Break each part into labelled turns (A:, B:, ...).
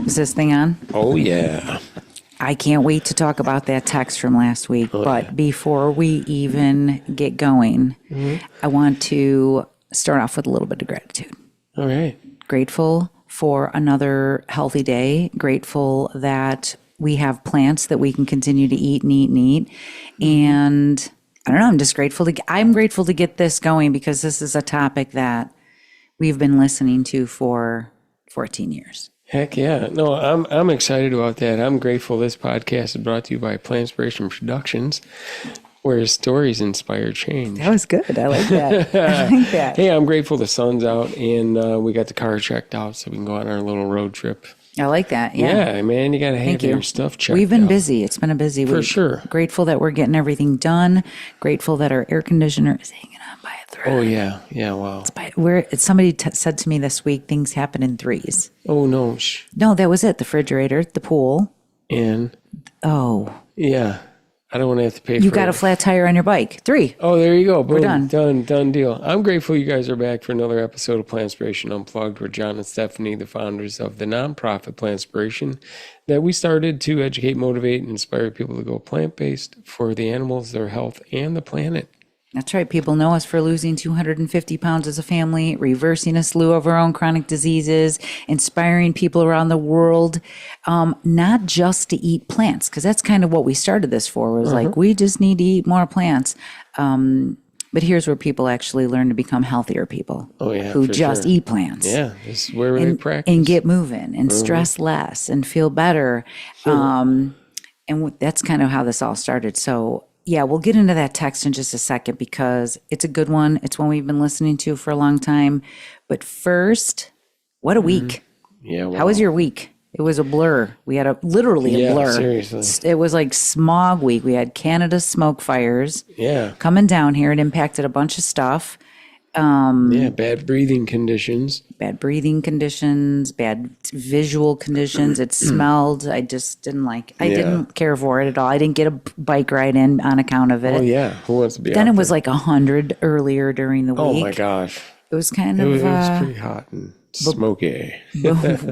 A: Is this thing on?
B: Oh, yeah.
A: I can't wait to talk about that text from last week. But before we even get going, I want to start off with a little bit of gratitude.
B: All right.
A: Grateful for another healthy day. Grateful that we have plants that we can continue to eat and eat and eat. And I don't know, I'm grateful to get this going because this is a topic that we've been listening to for 14 years.
B: Heck yeah. No, I'm excited about that. I'm grateful this podcast is brought to you by Plantspiration Productions, where stories inspire change.
A: That was good. I like that. I like that.
B: Hey, I'm grateful the sun's out and we got the car checked out so we can go on our little road trip.
A: I like that. Yeah,
B: man, you got to have your stuff checked out.
A: We've been busy. It's been a busy week.
B: For sure.
A: Grateful that we're getting everything done. Grateful that our air conditioner is hanging on by a thread.
B: Oh, yeah. Yeah, wow.
A: Somebody said to me this week, things happen in threes.
B: Oh, no.
A: No, that was it. The refrigerator, the pool.
B: And?
A: Oh.
B: Yeah. I don't want to have to pay for it.
A: You got a flat tire on your bike. 3.
B: Oh, there you go. Boom.
A: We're done.
B: Done deal. I'm grateful you guys are back for another episode of Plantspiration Unplugged with John and Stefanie, the founders of the nonprofit Plantspiration that we started to educate, motivate, and inspire people to go plant-based for the animals, their health, and the planet.
A: That's right. People know us for losing 250 pounds as a family, reversing a slew of our own chronic diseases, inspiring people around the world, not just to eat plants, because that's kind of what we started this for, was like, we just need to eat more plants. But here's where people actually learn to become healthier people who just eat plants.
B: Yeah, this is where we practice.
A: And get moving and stress less and feel better. And that's kind of how this all started. So yeah, we'll get into that text in just a second because it's a good one. It's one we've been listening to for a long time. But first, what a week.
B: Yeah. Wow.
A: How was your week? It was a blur. We had literally a blur.
B: Seriously.
A: It was like smog week. We had Canada smoke fires coming down here. It impacted a bunch of stuff.
B: Bad breathing conditions.
A: Bad visual conditions. It smelled. I just didn't I didn't care for it at all. I didn't get a bike ride in on account of it.
B: Oh, yeah. Who wants to be
A: Then
B: out
A: it was
B: there?
A: like 100 earlier during the week.
B: Oh, my gosh.
A: It was kind of...
B: It was pretty hot and smoky.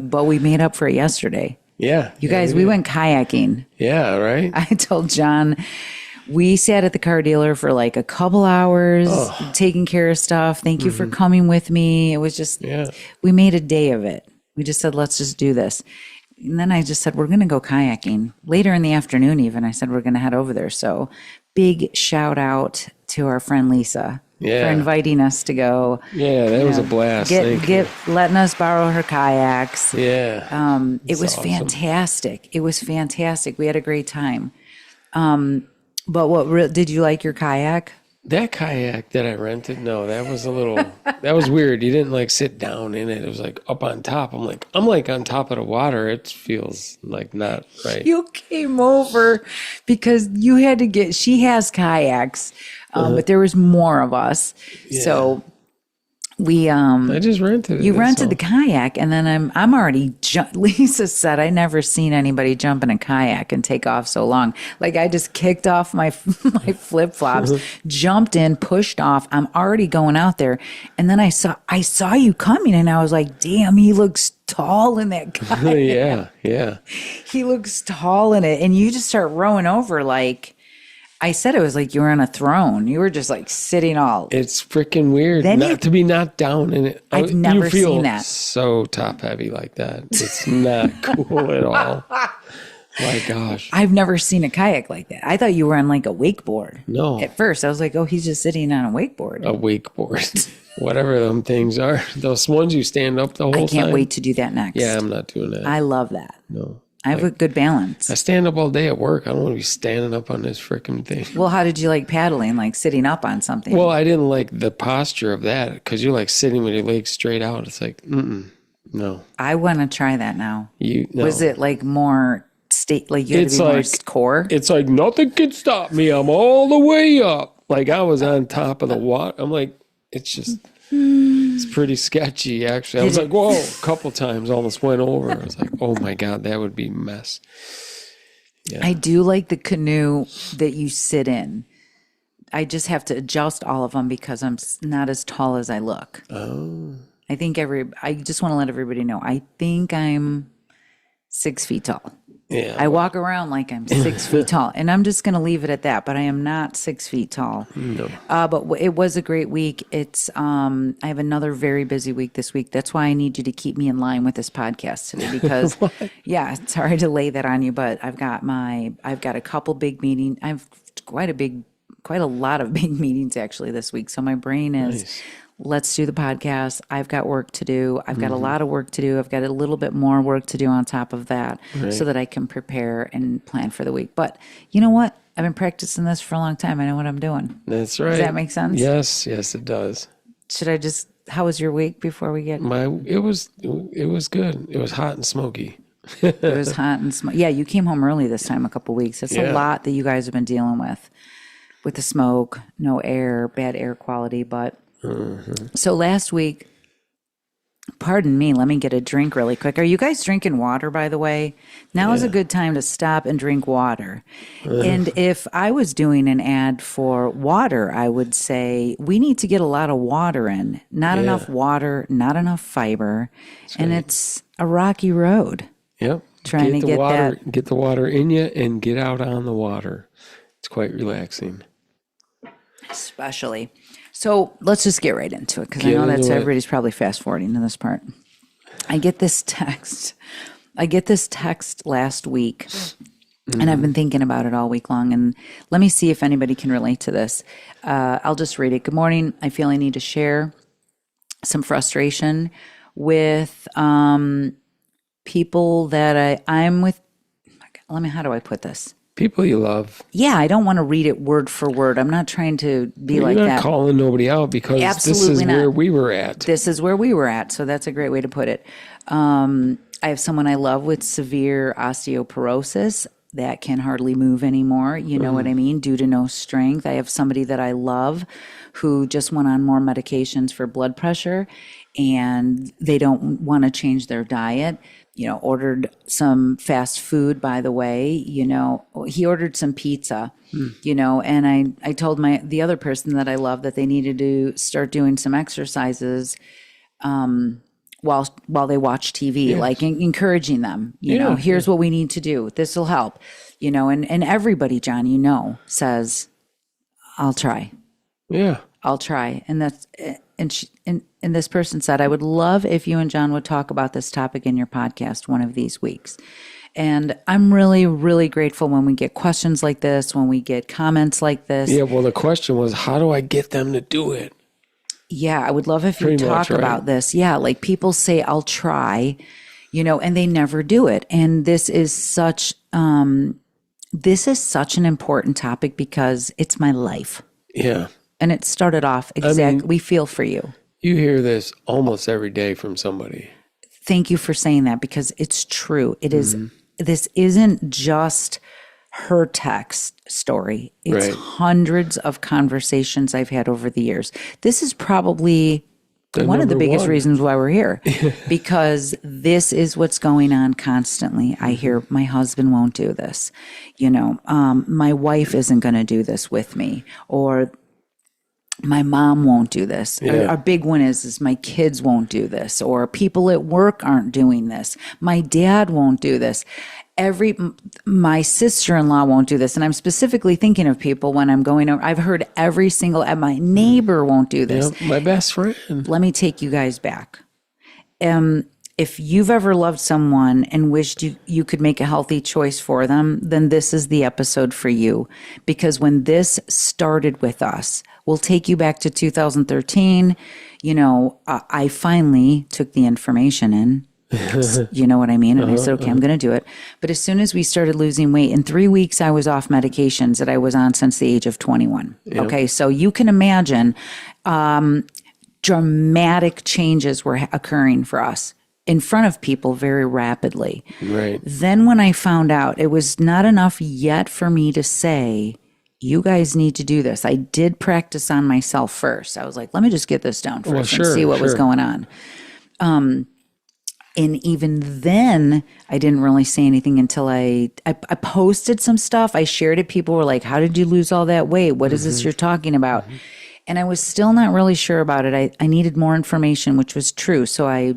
A: but we made up for it yesterday.
B: Yeah.
A: You guys, we went kayaking.
B: Yeah, right?
A: I told John... We sat at the car dealer for like a couple hours, taking care of stuff. Thank you for coming with me. It was just, we made a day of it. We just said, let's just do this. And then I just said, we're going to go kayaking. Later in the afternoon even, I said, we're going to head over there. So big shout out to our friend Lisa for inviting us to go.
B: Yeah, that was a blast.
A: Letting us borrow her kayaks.
B: Yeah.
A: It was awesome. Fantastic. It was fantastic. We had a great time. But did you like your kayak?
B: That kayak that I rented, no, that was that was weird. You didn't sit down in it. It was up on top. I'm on top of the water. It feels not right.
A: You came over because you had to she has kayaks, but there was more of us. Yeah. So we I
B: just rented it.
A: You rented the kayak, and then I'm already Lisa said I never seen anybody jump in a kayak and take off so long. I just kicked off my flip-flops, jumped in, pushed off. I'm already going out there, and then I saw you coming, and I was like, damn, he looks tall in that kayak.
B: Yeah.
A: He looks tall in it, and you just start rowing over I said it was like you were on a throne. You were just sitting all.
B: It's freaking weird to be knocked down in it.
A: I've never seen that.
B: So top heavy like that. It's not cool at all. My gosh.
A: I've never seen a kayak like that. I thought you were on a wakeboard.
B: No.
A: At first, I was like, oh, he's just sitting on a wakeboard.
B: A wakeboard. Whatever them things are. Those ones you stand up the whole time.
A: I can't wait to do that next.
B: Yeah, I'm not doing that.
A: I love that.
B: No.
A: I have a good balance.
B: I stand up all day at work. I don't want to be standing up on this freaking thing.
A: Well, how did you like paddling, sitting up on something?
B: Well, I didn't like the posture of that because you're sitting with your legs straight out. It's no.
A: I want to try that now.
B: No.
A: Was it more state, you had to be more core?
B: It's nothing can stop me. I'm all the way up. I was on top of the water. I'm it's just... It's pretty sketchy, actually. I was whoa, a couple times almost went over. I was oh my God, that would be a mess. Yeah.
A: I do like the canoe that you sit in. I just have to adjust all of them because I'm not as tall as I look.
B: Oh.
A: I just want to let everybody know. I think I'm 6 feet tall.
B: Yeah.
A: I walk around like I'm 6 feet tall, and I'm just going to leave it at that. But I am not 6 feet tall.
B: No.
A: But it was a great week. It's I have another very busy week this week. That's why I need you to keep me in line with this podcast today, because yeah, sorry to lay that on you, but I've got a couple big meetings. I've quite a lot of big meetings actually this week. So my brain is. Nice. Let's do the podcast. I've got work to do. I've got a lot of work to do. I've got a little bit more work to do on top of that so that I can prepare and plan for the week. But you know what? I've been practicing this for a long time. I know what I'm doing.
B: That's right.
A: Does that make sense?
B: Yes, it does.
A: How was your week before we get?
B: It was good. It was hot and smoky.
A: It was hot and smoky. Yeah, you came home early this time a couple weeks. That's a lot that you guys have been dealing with the smoke, no air, bad air quality, but so last week, pardon me, let me get a drink really quick. Are you guys drinking water, by the way? Now is a good time to stop and drink water. And if I was doing an ad for water, I would say we need to get a lot of water in. Not enough water, not enough fiber. And it's a rocky road.
B: Yep.
A: Trying to get
B: water,
A: that.
B: Get the water in you and get out on the water. It's quite relaxing.
A: Especially. So let's just get right into it, because I know that's everybody's probably fast forwarding to this part. I get this text last week, and I've been thinking about it all week long. And let me see if anybody can relate to this. I'll just read it. Good morning. I feel I need to share some frustration with people that I'm with. How do I put this?
B: People you love.
A: Yeah, I don't want to read it word for word. I'm not trying to be like that.
B: You're not calling nobody out, because
A: Absolutely
B: this is
A: not.
B: where we were at.
A: This is where we were at. So that's a great way to put it. I have someone I love with severe osteoporosis that can hardly move anymore. You know what I mean? Due to no strength. I have somebody that I love who just went on more medications for blood pressure, and they don't want to change their diet. Ordered some fast food, by the way. He ordered some pizza, and I told the other person that I love that they needed to start doing some exercises while they watch TV, like encouraging them, here's what we need to do. This will help, and everybody, John, says, I'll try.
B: Yeah.
A: I'll try. And that's, and this person said, I would love if you and John would talk about this topic in your podcast one of these weeks. And I'm really, really grateful when we get questions like this, when we get comments like this.
B: Yeah, well, the question was, how do I get them to do it?
A: Yeah, I would love if you talk about this. Yeah, like people say, I'll try, and they never do it. And this is such an important topic, because it's my life.
B: Yeah.
A: And it started off we feel for you.
B: You hear this almost every day from somebody.
A: Thank you for saying that, because it's true. It is. This isn't just her text story. It's hundreds of conversations I've had over the years. This is probably one of the biggest reasons why we're here, because this is what's going on constantly. I hear my husband won't do this. My wife isn't going to do this with me, or my mom won't do this.
B: Yeah.
A: Our big one is my kids won't do this, or people at work aren't doing this. My dad won't do this. My sister-in-law won't do this. And I'm specifically thinking of people when I'm going over. I've heard my neighbor won't do this.
B: Yep, my best friend.
A: Let me take you guys back. If you've ever loved someone and wished you could make a healthy choice for them, then this is the episode for you. Because when this started with us, we'll take you back to 2013. I finally took the information in. You know what I mean? And I said, okay, I'm going to do it. But as soon as we started losing weight, in 3 weeks, I was off medications that I was on since the age of 21. Yep. Okay, so you can imagine dramatic changes were occurring for us in front of people very rapidly.
B: Right.
A: Then when I found out, it was not enough yet for me to say, you guys need to do this. I did practice on myself first. I was like, let me just get this down first and see what was going on. And even then, I didn't really say anything until I posted some stuff. I shared it. People were like, how did you lose all that weight? What is this you're talking about? And I was still not really sure about it. I needed more information, which was true. So I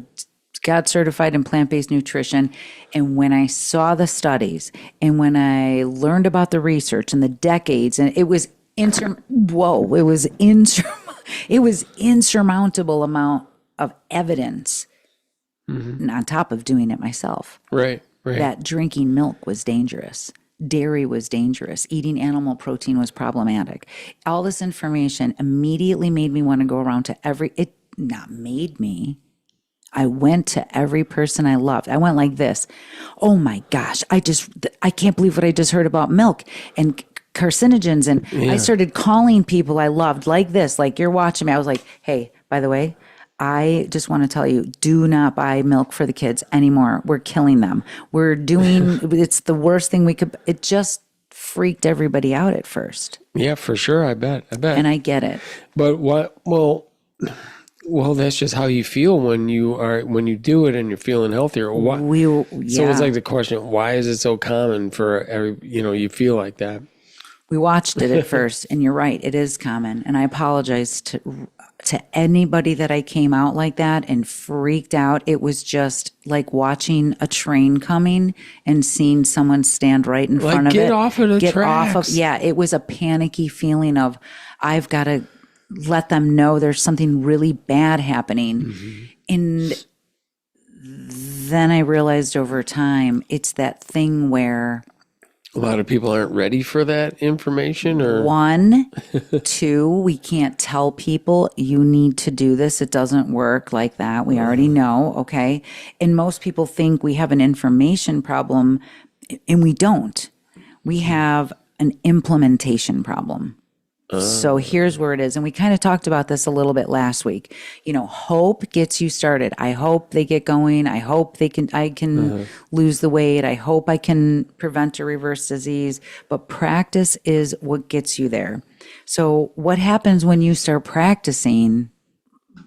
A: got certified in plant-based nutrition. And when I saw the studies and when I learned about the research and the decades, and it was insurmountable amount of evidence on top of doing it myself.
B: Right.
A: That drinking milk was dangerous. Dairy was dangerous. Eating animal protein was problematic. All this information immediately made me want to go around to I went to every person I loved. I went like this. Oh my gosh, I can't believe what I just heard about milk and carcinogens. And I started calling people I loved like this, like you're watching me. I was like, hey, by the way, I just want to tell you, do not buy milk for the kids anymore. We're killing them. It's the worst thing we could. It just freaked everybody out at first.
B: Yeah, for sure. I bet.
A: And I get it.
B: But well, that's just how you feel when you do it and you're feeling healthier. So it's like the question, why is it so common for you feel like that?
A: We watched it at first, and you're right, it is common. And I apologize to anybody that I came out like that and freaked out. It was just like watching a train coming and seeing someone stand right in front of it.
B: Get off of the tracks.
A: It was a panicky feeling of, I've got to let them know there's something really bad happening. Mm-hmm. And then I realized over time, it's that thing where
B: a lot of people aren't ready for that information, or
A: 1, 2, we can't tell people you need to do this. It doesn't work like that. We already know. Okay. And most people think we have an information problem, and we don't. We have an implementation problem. So here's where it is. And we kind of talked about this a little bit last week. Hope gets you started. I hope they get going. I hope I can lose the weight. I hope I can prevent or reverse disease. But practice is what gets you there. So what happens when you start practicing,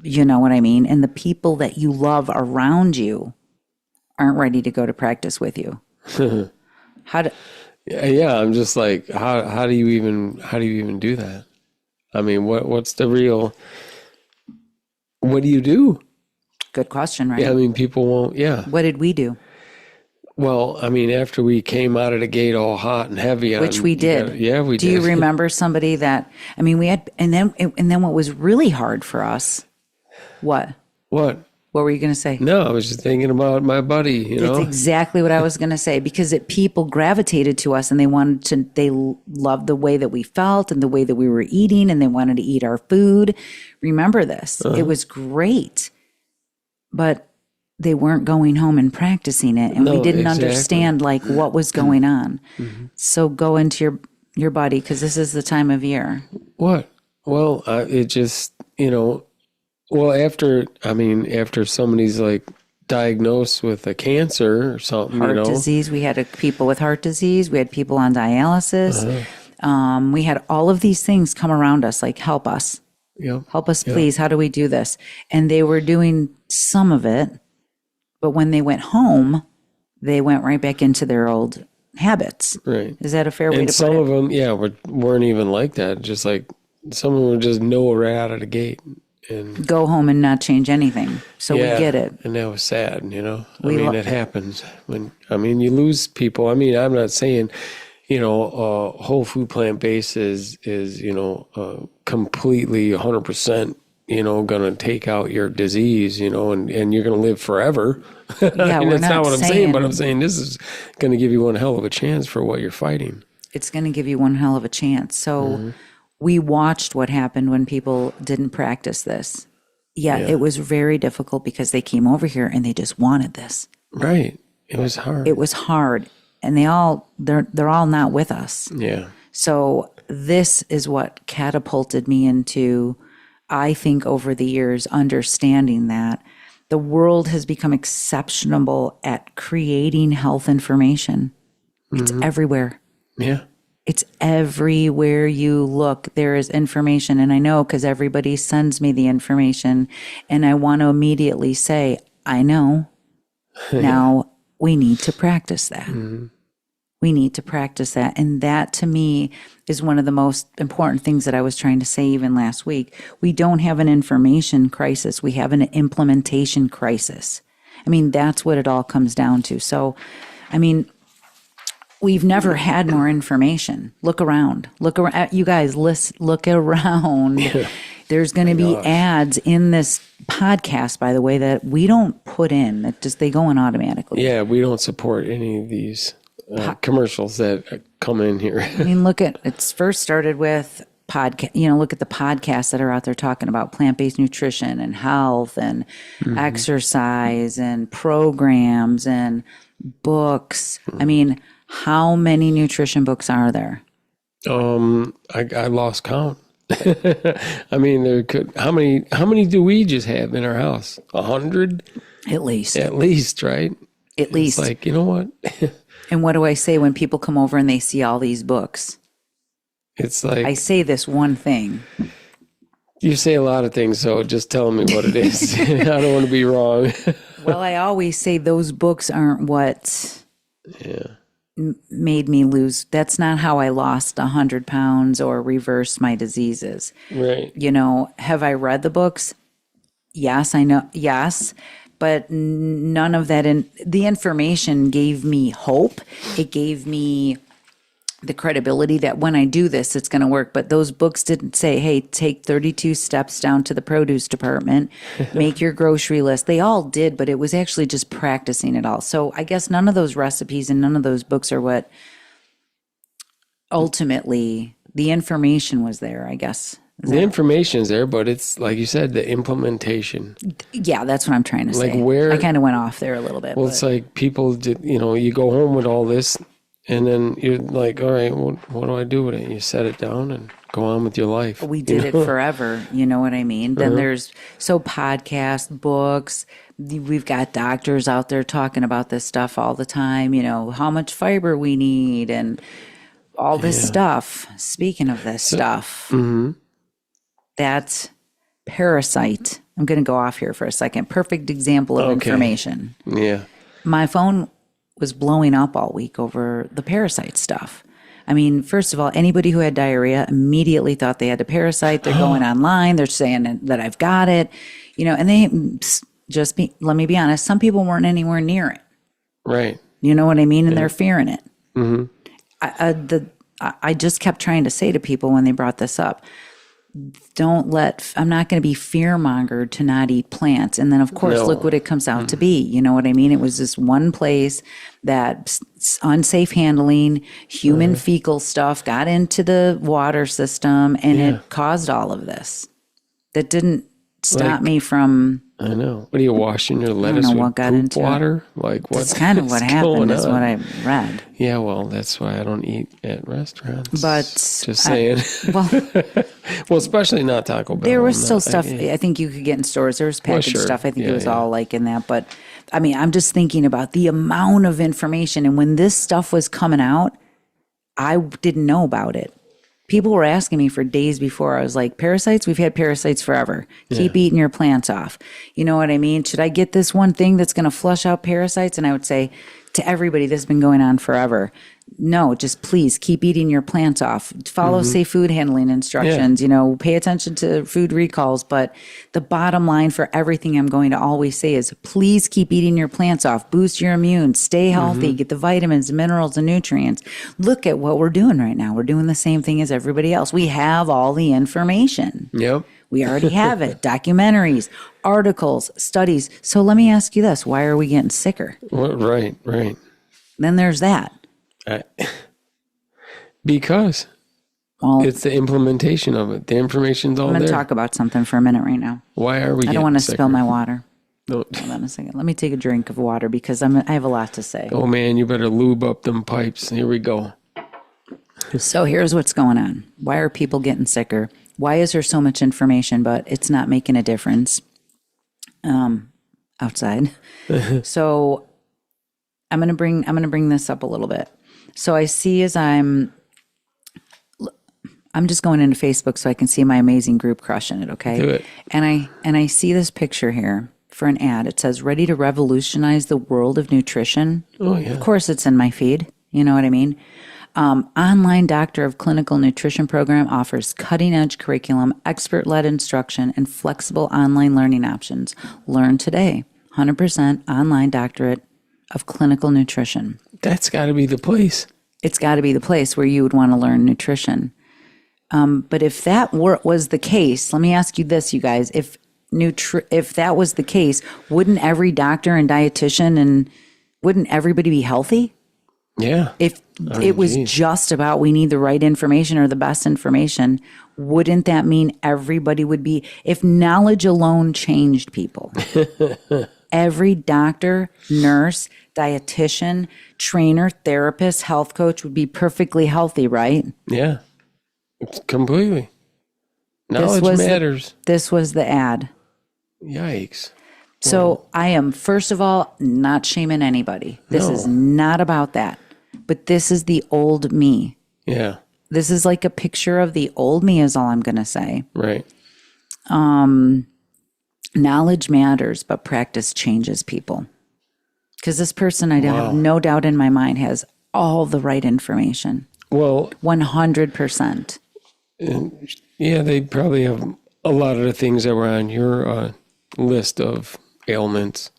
A: you know what I mean? And the people that you love around you aren't ready to go to practice with you.
B: Yeah, I'm just like, how do you even do that? I mean, what's the real? What do you do?
A: Good question, right?
B: Yeah, I mean, people won't. Yeah.
A: What did we do?
B: Well, I mean, after we came out of the gate all hot and heavy,
A: which we did.
B: We did.
A: Do you remember somebody that? I mean, we had, and then what was really hard for us? What? What were you going to say?
B: No, I was just thinking about my buddy,
A: It's exactly what I was going to say, because people gravitated to us and they loved the way that we felt and the way that we were eating, and they wanted to eat our food. Remember this. It was great, but they weren't going home and practicing it, and we didn't understand like what was going on. Mm-hmm. So go into your body, because this is the time of year.
B: What? Well, it just, well, after somebody's like diagnosed with a cancer or something,
A: heart disease. We had people with heart disease. We had people on dialysis. We had all of these things come around us, like, help us.
B: Yep.
A: Help us, please. How do we do this? And they were doing some of it, but when they went home, they went right back into their old habits.
B: Right.
A: Is that a fair way to put it?
B: And some of them, weren't even like that. Just like some of them were just right out of the gate. And
A: go home and not change anything. So we get it.
B: And that was sad, it happens when, you lose people. I'm not saying, whole food plant-based is completely 100%, going to take out your disease, and you're going to live forever.
A: Yeah,
B: that's not what I'm saying, but I'm saying this is going to give you one hell of a chance for what you're fighting.
A: It's going to give you one hell of a chance. So we watched what happened when people didn't practice this. Yeah, it was very difficult because they came over here and they just wanted this.
B: Right. It was hard.
A: It was hard. And they're all not with us.
B: Yeah.
A: So this is what catapulted me into, I think, over the years, understanding that the world has become exceptional at creating health information. It's everywhere.
B: Yeah.
A: It's everywhere you look, there is information. And I know, because everybody sends me the information, and I want to immediately say, I know. Now we need to practice that. We need to practice that. And that, to me, is one of the most important things that I was trying to say even last week. We don't have an information crisis. We have an implementation crisis. I mean, that's what it all comes down to. So, I mean, we've never had more information. Look around. You guys, look around. There's going to be ads in this podcast, by the way, that we don't put in. That just they go in automatically.
B: Yeah, we don't support any of these commercials that come in here.
A: I mean, it's first started with podcast. Look at the podcasts that are out there talking about plant-based nutrition and health and exercise and programs and books. I mean, how many nutrition books are there?
B: I lost count. I mean, how many do we just have in our house? 100?
A: At least,
B: right?
A: At least.
B: It's like, you know what?
A: And what do I say when people come over and they see all these books?
B: It's like,
A: I say this one thing.
B: You say a lot of things, so just tell me what it is. I don't want to be wrong.
A: Well, I always say those books aren't what made me lose. That's not how I lost 100 pounds or reversed my diseases.
B: Right.
A: Have I read the books? Yes, I know. Yes. But none of that. The information gave me hope. It gave me the credibility that when I do this, it's going to work. But those books didn't say, hey, take 32 steps down to the produce department, make your grocery list. They all did, but it was actually just practicing it all. So I guess none of those recipes and none of those books are what ultimately the information was there, I guess.
B: The information's there, but it's like you said, the implementation.
A: Yeah, that's what I'm trying to say.
B: Where
A: I kind of went off there a little bit.
B: Well, it's like people did, you go home with all this and then you're like, all right, what do I do with it? You set it down and go on with your life.
A: We did it forever. You know what I mean? Then there's podcasts, books. We've got doctors out there talking about this stuff all the time, how much fiber we need and all this stuff. Speaking of this stuff, that's Parasite. I'm going to go off here for a second. Perfect example of information.
B: Yeah.
A: My phone was blowing up all week over the Parasite stuff. I mean, first of all, anybody who had diarrhea immediately thought they had a parasite. They're going online. They're saying that I've got it, and let me be honest, some people weren't anywhere near it.
B: Right.
A: You know what I mean? And they're fearing it. Mm-hmm. I just kept trying to say to people when they brought this up, I'm not going to be fear-mongered to not eat plants. And then, of course, look what it comes out to be. You know what I mean? It was this one place that unsafe handling, human fecal stuff got into the water system, and it caused all of this. That didn't stop me from...
B: I know. What are you washing your lettuce with poop water? Like what?
A: That's kind of what happened is what I read.
B: Yeah, well, that's why I don't eat at restaurants.
A: But
B: just saying. Well, especially not Taco Bell.
A: There was still stuff I think you could get in stores. There was packaged stuff. I think it was all like in that. But I mean, I'm just thinking about the amount of information. And when this stuff was coming out, I didn't know about it. People were asking me for days before. I was like, parasites? We've had parasites forever. Keep eating your plants off. You know what I mean? Should I get this one thing that's going to flush out parasites? And I would say to everybody, this has been going on forever. No, just please keep eating your plants off. Follow safe food handling instructions, pay attention to food recalls. But the bottom line for everything I'm going to always say is please keep eating your plants off. Boost your immune. Stay healthy. Get the vitamins, minerals, and nutrients. Look at what we're doing right now. We're doing the same thing as everybody else. We have all the information.
B: Yep.
A: We already have it. Documentaries, articles, studies. So let me ask you this. Why are we getting sicker?
B: Well, right.
A: Then there's that.
B: Because it's the implementation of it. The information's all there.
A: I'm going to talk about something for a minute right now.
B: Why are we
A: I don't want to spill my water.
B: No.
A: Hold on a second. Let me take a drink of water because I have a lot to say.
B: Oh, man, you better lube up them pipes. Here we go.
A: So here's what's going on. Why are people getting sicker? Why is there so much information, but it's not making a difference outside? So I'm going to bring this up a little bit. So I see as I'm just going into Facebook so I can see my amazing group crushing it, okay?
B: Do it.
A: And I see this picture here for an ad. It says, ready to revolutionize the world of nutrition.
B: Oh, yeah.
A: Of course, it's in my feed. You know what I mean? Online Doctor of Clinical Nutrition program offers cutting-edge curriculum, expert-led instruction, and flexible online learning options. Learn today. 100% online doctorate of clinical nutrition.
B: That's got to be the place.
A: It's got to be the place where you would want to learn nutrition. But if that was the case, let me ask you this, you guys. If that was the case, wouldn't every doctor and dietitian and wouldn't everybody be healthy?
B: Yeah.
A: If it was just about we need the right information or the best information, wouldn't that mean everybody would be, if knowledge alone changed people? Every doctor, nurse, dietitian, trainer, therapist, health coach would be perfectly healthy, right?
B: Yeah. Completely. Knowledge matters.
A: This was the ad.
B: Yikes.
A: So I am, first of all, not shaming anybody. This is not about that. But this is the old me.
B: Yeah.
A: This is like a picture of the old me is all I'm going to say.
B: Right.
A: Knowledge matters, but practice changes people. Because this person, I have no doubt in my mind, has all the right information.
B: Well,
A: 100%.
B: Yeah, they probably have a lot of the things that were on your list of ailments.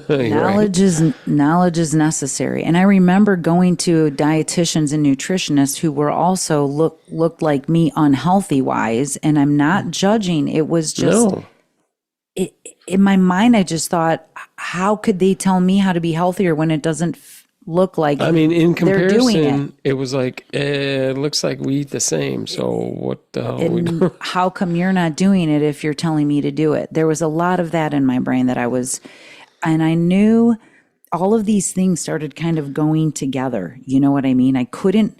A: Knowledge is necessary. And I remember going to dietitians and nutritionists who were also looked like me unhealthy wise. And I'm not judging. It was just in my mind, I just thought, how could they tell me how to be healthier when it doesn't look like
B: in comparison,
A: doing
B: it was like, it looks like we eat the same. So what the hell are we doing?
A: How come you're not doing it if you're telling me to do it? There was a lot of that in my brain that and I knew all of these things started kind of going together. You know what I mean? I couldn't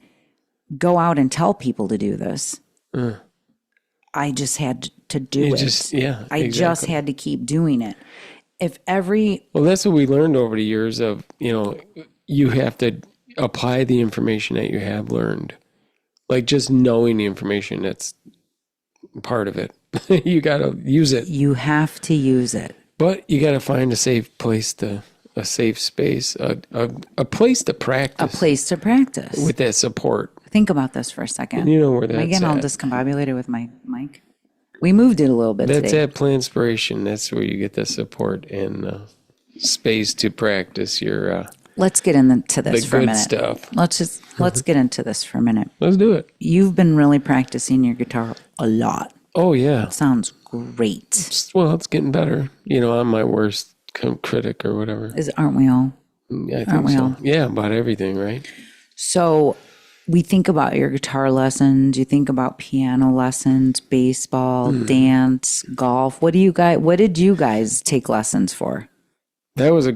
A: go out and tell people to do this. I just had to do it. I just had to keep doing it. Well,
B: that's what we learned over the years of, you have to apply the information that you have learned. Like just knowing the information, that's part of it. You got to use it.
A: You have to use it.
B: But you got to find a safe place a safe space, a place to practice.
A: A place to practice.
B: With that support.
A: Think about this for a second.
B: And you know where that's
A: Am I getting all discombobulated with my mic? We moved it a little bit
B: That's
A: today.
B: at Plantspiration. That's where you get the support and space to practice your
A: Let's get into this for a minute.
B: The good stuff.
A: Let's get into this for a minute.
B: Let's do it.
A: You've been really practicing your guitar a lot.
B: Oh, yeah.
A: It sounds great.
B: Well, it's getting better. I'm my worst critic or whatever.
A: Aren't we all?
B: I think so. Yeah, about everything, right?
A: So we think about your guitar lessons. You think about piano lessons, baseball, dance, golf. What did you guys take lessons for?
B: That was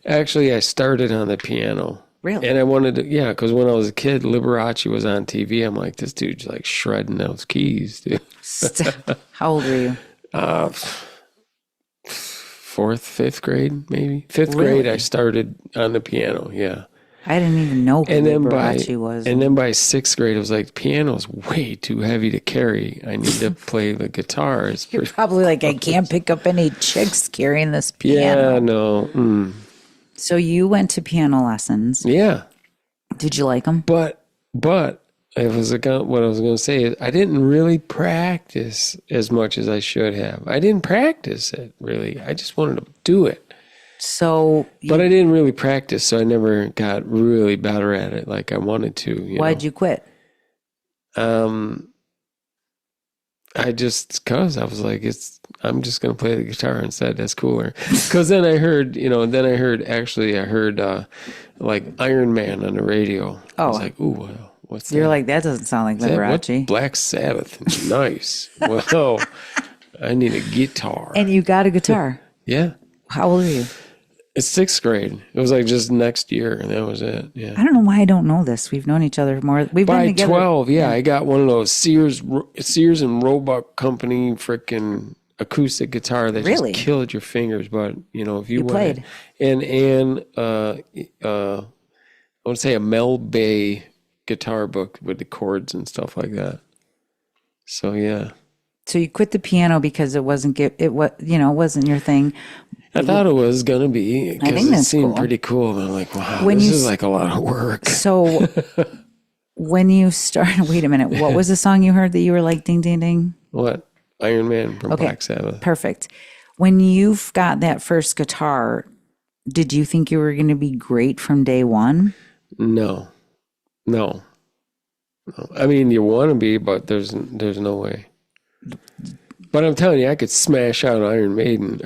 B: actually, I started on the piano.
A: Really?
B: And I wanted to, because when I was a kid, Liberace was on TV. I'm like, this dude's like shredding those keys, dude.
A: How old were you?
B: Fourth, fifth grade, maybe. Fifth grade, I started on the piano, yeah.
A: I didn't even know who Liberace was.
B: And then by sixth grade, I was like, piano's way too heavy to carry. I need to play the guitar.
A: You're probably like, I can't pick up any chicks carrying this piano.
B: Yeah, no.
A: So you went to piano lessons.
B: Yeah.
A: Did you like them?
B: But what I was going to say is I didn't really practice as much as I should have. I didn't practice it, really. I just wanted to do it. But I didn't really practice, so I never got really better at it like I wanted to.
A: Why'd you quit?
B: Because I was like, I'm just going to play the guitar instead. That's cooler. Because then I heard, I heard like Iron Man on the radio.
A: Oh.
B: I was like, ooh, what's that?
A: You're like, that doesn't sound like Liberace.
B: Black Sabbath. Nice. Well, I need a guitar.
A: And you got a guitar?
B: Yeah.
A: How old are you?
B: It's sixth grade. It was like just next year, and that was it. Yeah.
A: I don't know why I don't know this. We've known each other more. We've
B: By
A: been together.
B: 12, yeah, I got one of those Sears and Roebuck Company freaking acoustic guitar that
A: Really?
B: just killed your fingers. But if you
A: played.
B: And I would say a Mel Bay guitar book with the chords and stuff like that. So yeah.
A: So you quit the piano because it wasn't your thing.
B: I thought it was going to be because it seemed pretty cool. And I'm like, wow, this is like a lot of work.
A: So when you started, wait a minute, what was the song you heard that you were like, ding, ding, ding?
B: What? Iron Man from Black Sabbath.
A: Perfect. When you've got that first guitar, did you think you were going to be great from day one?
B: No. I mean, you want to be, but there's no way. But I'm telling you, I could smash out Iron Maiden.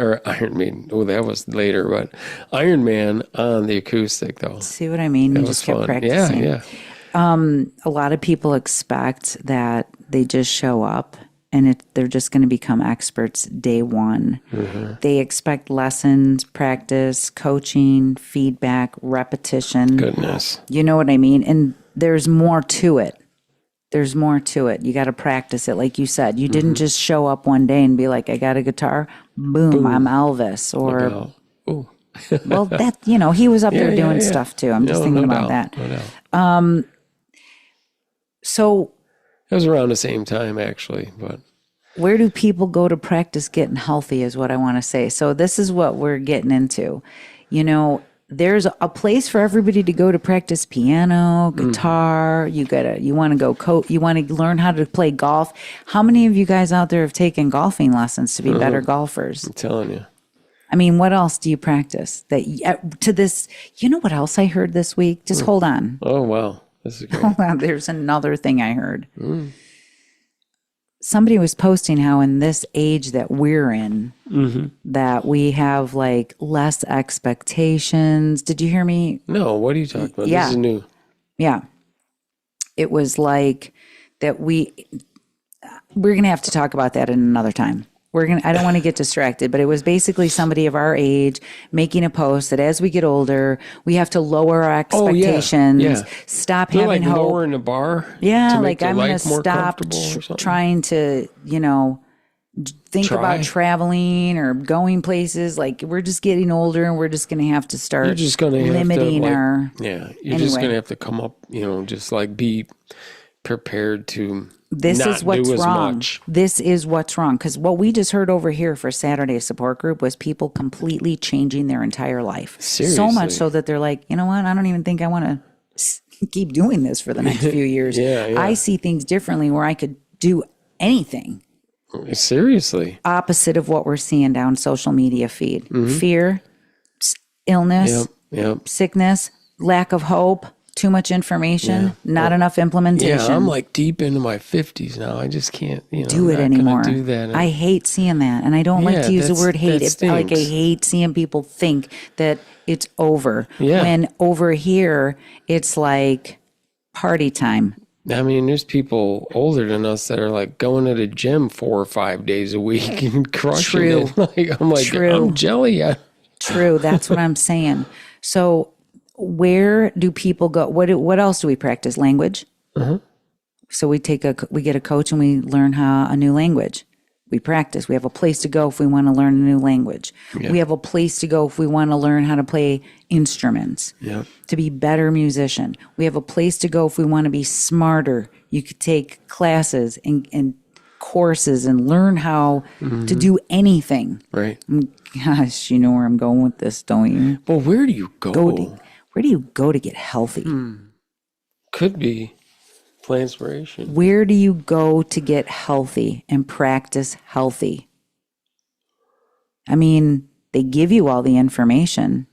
B: Oh, that was later, but Iron Man on the acoustic, though.
A: See what I mean? You just kept practicing.
B: Yeah.
A: A lot of people expect that they just show up and they're just going to become experts day one. Mm-hmm. They expect lessons, practice, coaching, feedback, repetition.
B: Goodness.
A: You know what I mean? And there's more to it. There's more to it. You got to practice it. Like you said, you didn't just show up one day and be like, I got a guitar. Boom. I'm Elvis. Or, well, that, he was up there doing stuff too. I'm just thinking about that.
B: No doubt.
A: So
B: it was around the same time, actually. But
A: where do people go to practice getting healthy is what I want to say. So this is what we're getting into. There's a place for everybody to go to practice piano, guitar. You want to learn how to play golf. How many of you guys out there have taken golfing lessons to be better golfers?
B: I'm telling you.
A: I mean, what else do you practice to this? You know what else I heard this week? Just hold on.
B: Oh, wow. This is great.
A: Hold on. There's another thing I heard. Somebody was posting how in this age that we're in, that we have like less expectations. Did you hear me?
B: No, what are you talking about?
A: Yeah.
B: This is new.
A: Yeah. It was like that we're going to have to talk about that in another time. I don't want to get distracted, but it was basically somebody of our age making a post that as we get older, we have to lower our expectations, stop
B: They're
A: having
B: like
A: hope.
B: lowering the bar.
A: Yeah,
B: to
A: like
B: make
A: I'm going to
B: more
A: stop trying to, think about traveling or going places. Like we're just getting older and we're just going to have to start limiting our.
B: Yeah, you're just going to have to come up, just like be prepared to.
A: This is what's wrong. This is what's wrong. Because what we just heard over here for Saturday support group was people completely changing their entire life.
B: Seriously.
A: So much so that they're like, you know what? I don't even think I want to keep doing this for the next few years.
B: Yeah.
A: I see things differently where I could do anything.
B: Seriously.
A: Opposite of what we're seeing down social media feed. Fear, illness, sickness, lack of hope. Too much information, not enough implementation.
B: Yeah, I'm like deep into my 50s now. I just can't,
A: do it anymore.
B: Do that.
A: I hate seeing that, and I don't like to use the word hate. It's like I hate seeing people think that it's over.
B: Yeah.
A: When over here, it's like party time.
B: I mean, there's people older than us that are like going to the gym 4 or 5 days a week and crushing it. I'm jelly.
A: True, that's what I'm saying. So. Where do people go? What else do we practice? Language. So we get a coach and we learn a new language. We practice. We have a place to go if we want to learn a new language. Yeah. We have a place to go if we want to learn how to play instruments. Yeah. To be better musician. We have a place to go if we want to be smarter. You could take classes and courses and learn how to do anything.
B: Right.
A: Gosh, you know where I'm going with this, don't you?
B: Well, where do you go?
A: Where do you go to get healthy?
B: Could be Plantspiration.
A: Where do you go to get healthy and practice healthy? I mean, they give you all the information.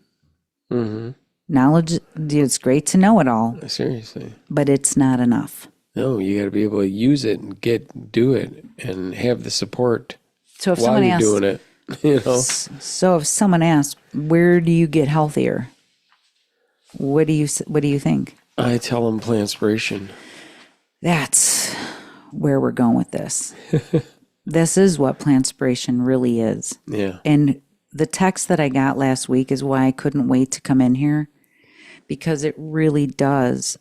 A: Knowledge, it's great to know it all.
B: Seriously.
A: But it's not enough.
B: No, you got to be able to use it and do it and have the support while you're doing it.
A: So if someone asks, where do you get healthier? What do you think?
B: I tell them Plantspiration.
A: That's where we're going with this. This is what Plantspiration really is.
B: Yeah.
A: And the text that I got last week is why I couldn't wait to come in here, because it really does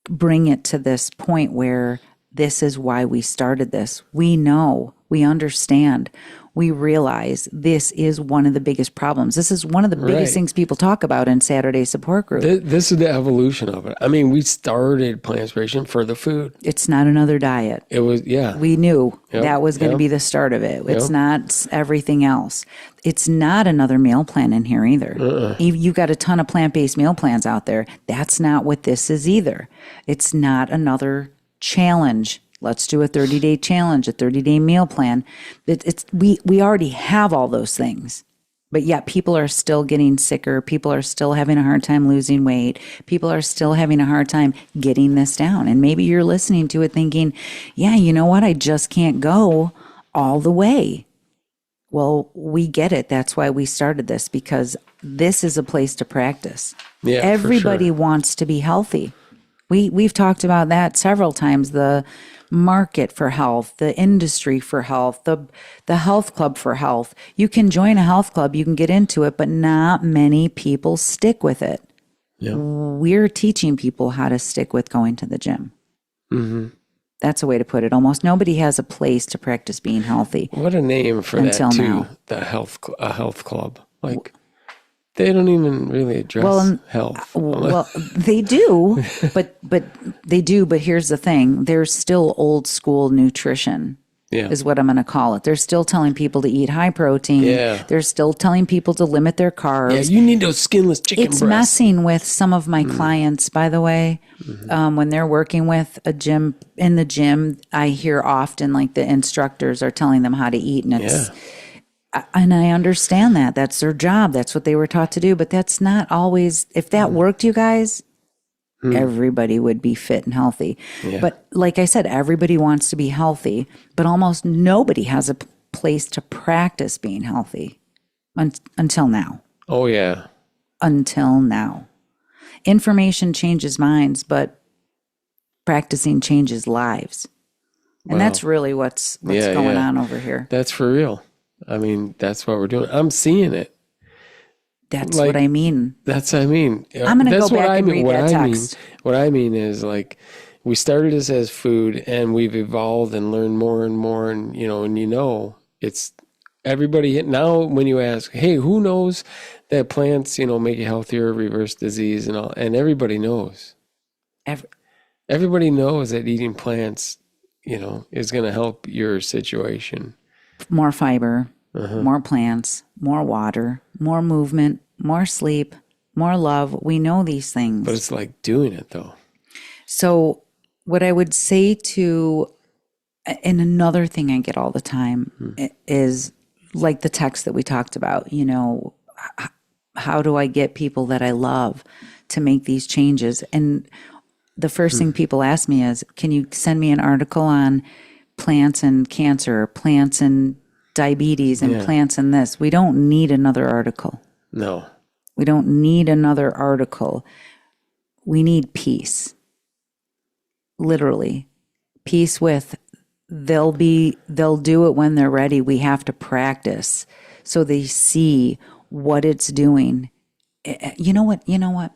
A: bring it to this point where this is why we started this. We know, we understand, we realize this is one of the biggest problems. This is one of the biggest things people talk about in Saturday support group.
B: This is the evolution of it. I mean, we started Plantspiration for the food.
A: It's not another diet.
B: It was,
A: We knew that was going to be the start of it. It's not everything else. It's not another meal plan in here either. You've got a ton of plant-based meal plans out there. That's not what this is either. It's not another challenge Let's do a 30-day challenge, a 30-day meal plan. We already have all those things. But yet people are still getting sicker. People are still having a hard time losing weight. People are still having a hard time getting this down. And maybe you're listening to it thinking, yeah, you know what? I just can't go all the way. Well, we get it. That's why we started this, because this is a place to practice.
B: Yeah,
A: everybody wants to be healthy. We've talked about that several times. The market for health, the industry for health, the health club for health. You can join a health club, you can get into it, but not many people stick with it.
B: Yeah.
A: We're teaching people how to stick with going to the gym.
B: Mm-hmm.
A: That's a way to put it. Almost nobody has a place to practice being healthy.
B: What a name for that too. Now. The health club. Like, they don't even really address health.
A: Well, they do, but they do. But here's the thing: there's still old school nutrition, is what I'm going to call it. They're still telling people to eat high protein. Yeah. They're still telling people to limit their carbs.
B: Yeah, you need those skinless chicken breasts.
A: It's messing with some of my clients, by the way. Mm-hmm. When they're working with a gym in the gym, I hear often like the instructors are telling them how to eat, and it's. And I understand that. That's their job. That's what they were taught to do. But that's not always, if that worked, you guys, everybody would be fit and healthy. Yeah. But like I said, everybody wants to be healthy, but almost nobody has a place to practice being healthy until now.
B: Oh, yeah.
A: Until now. Information changes minds, but practicing changes lives. And that's really what's going on over here.
B: That's for real. I mean, that's what we're doing. I'm seeing it.
A: That's what I mean.
B: That's what I mean.
A: I'm going to go back and read that text.
B: What I mean is, like, we started this as food, and we've evolved and learned more and more. And, it's everybody. Now, when you ask, hey, who knows that plants, make you healthier, reverse disease and all, and everybody knows. Everybody knows that eating plants, is going to help your situation.
A: More fiber, more plants, more water, more movement, more sleep, more love. We know these things.
B: But it's like doing it, though.
A: So what I would say and another thing I get all the time is like the text that we talked about, how do I get people that I love to make these changes? And the first thing people ask me is, can you send me an article on plants and cancer, plants and diabetes, and plants and this? We don't need another article.
B: No.
A: We don't need another article. We need peace. Literally. Peace with they'll do it when they're ready. We have to practice so they see what it's doing. You know what?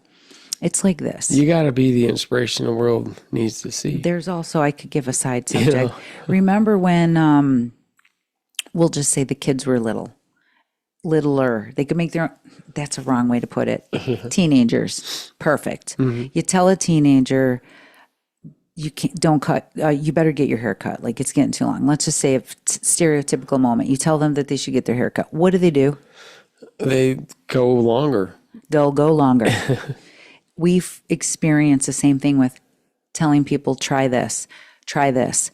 A: It's like this.
B: You got to be the inspiration the world needs to see.
A: There's also, I could give a side subject. Remember when, we'll just say the kids were littler. They could make their own, that's a wrong way to put it. Teenagers. Perfect. Mm-hmm. You tell a teenager, don't cut, you better get your hair cut. Like, it's getting too long. Let's just say a stereotypical moment. You tell them that they should get their hair cut. What do?
B: They go longer.
A: They'll go longer. We've experienced the same thing with telling people, try this, try that,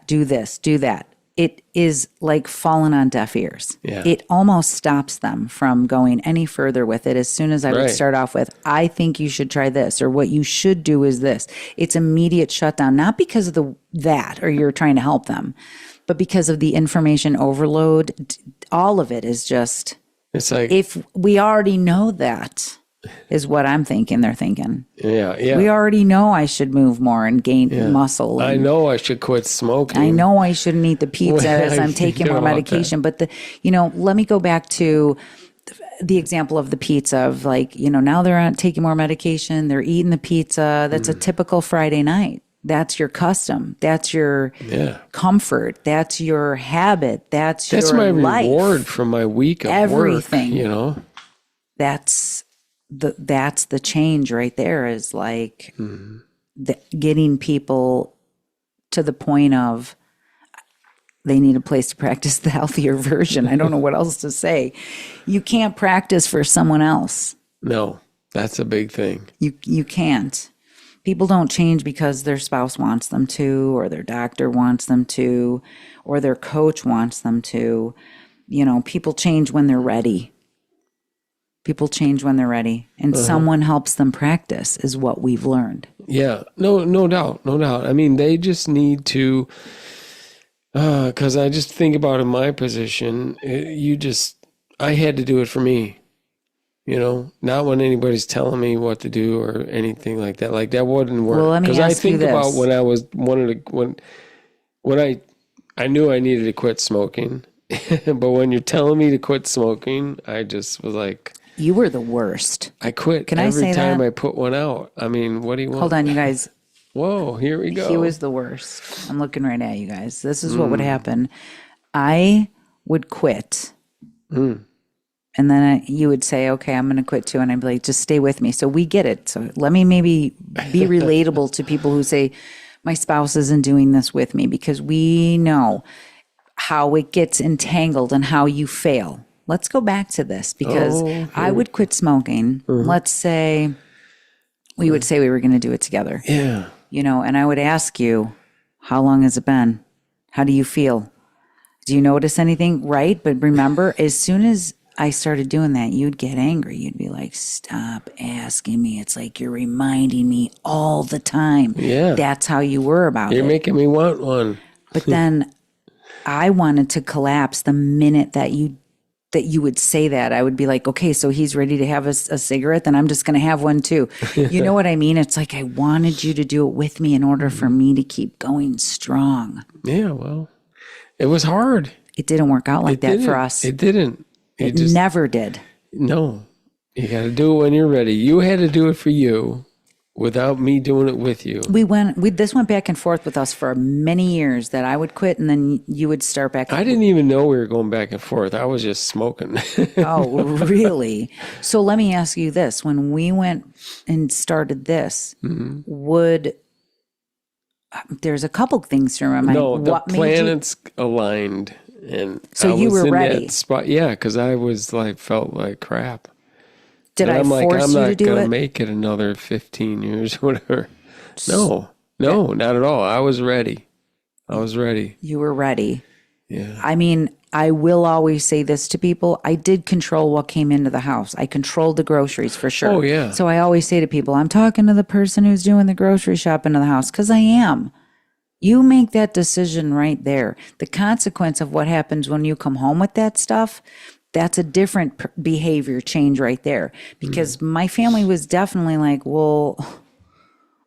A: do this, do that. It is like falling on deaf ears. Yeah. It almost stops them from going any further with it. As soon as I would start off with, I think you should try this, or what you should do is this. It's immediate shutdown, not because of that, or you're trying to help them, but because of the information overload. All of it is just, it's like, if we already know that, is what I'm thinking they're thinking. Yeah. We already know I should move more and gain muscle. And
B: I know I should quit smoking.
A: I know I shouldn't eat the pizza as I'm taking more medication. But let me go back to the example of the pizza of now they're taking more medication. They're eating the pizza. That's a typical Friday night. That's your custom. That's your comfort. That's your habit. That's your
B: my
A: life.
B: Reward from my week of
A: everything.
B: Work,
A: That's the change right there, is like getting people to the point of they need a place to practice the healthier version. I don't know what else to say. You can't practice for someone else.
B: No, that's a big thing.
A: You can't. People don't change because their spouse wants them to, or their doctor wants them to, or their coach wants them to. People change when they're ready. People change when they're ready, and someone helps them practice is what we've learned.
B: Yeah, no doubt. I mean, they just need to, because I just think about in my position, I had to do it for me, not when anybody's telling me what to do or anything like that. Like that wouldn't work.
A: Well, let me
B: Because I
A: ask you
B: think
A: this.
B: about when I was when I knew I needed to quit smoking, but when you're telling me to quit smoking, I just was like,
A: You were the worst.
B: I quit
A: Can I
B: every
A: say
B: time
A: that?
B: I put one out. I mean, what do you want?
A: Hold on, you guys.
B: Whoa, here we go.
A: He was the worst. I'm looking right at you guys. This is what would happen. I would quit. And then you would say, okay, I'm going to quit too. And I'd be like, just stay with me. So we get it. So let me maybe be relatable to people who say, my spouse isn't doing this with me, because we know how it gets entangled and how you fail. Let's go back to this, because I would quit smoking. Let's say we would say we were going to do it together.
B: Yeah.
A: And I would ask you, how long has it been? How do you feel? Do you notice anything? Right. But remember, as soon as I started doing that, you'd get angry. You'd be like, stop asking me. It's like you're reminding me all the time.
B: Yeah.
A: That's how you were about
B: You're
A: it.
B: making me want one.
A: But then I wanted to collapse the minute that you would say that. I would be like, okay, so he's ready to have a cigarette, then I'm just going to have one too. You know what I mean? It's like I wanted you to do it with me in order for me to keep going strong.
B: Yeah, well, it was hard.
A: It didn't work out like that for us.
B: It didn't.
A: It never did.
B: No. You got to do it when you're ready. You had to do it for you without me doing it with you.
A: This went back and forth with us for many years, that I would quit and then you would start back.
B: I didn't even know we were going back and forth. I was just smoking.
A: Oh, really? So let me ask you this. When we went and started this, there's a couple things to remember.
B: No, the planets aligned. And
A: so you were ready.
B: That spot. Yeah, because I was like, felt like crap.
A: Did I force you to do it?
B: I'm not going to make it another 15 years or whatever. No, not at all. I was ready. You
A: were ready.
B: Yeah.
A: I mean, I will always say this to people. I did control what came into the house. I controlled the groceries for sure.
B: Oh, yeah.
A: So I always say to people, I'm talking to the person who's doing the grocery shopping in the house, because I am. You make that decision right there. The consequence of what happens when you come home with that stuff, that's a different behavior change right there. Because my family was definitely like, well,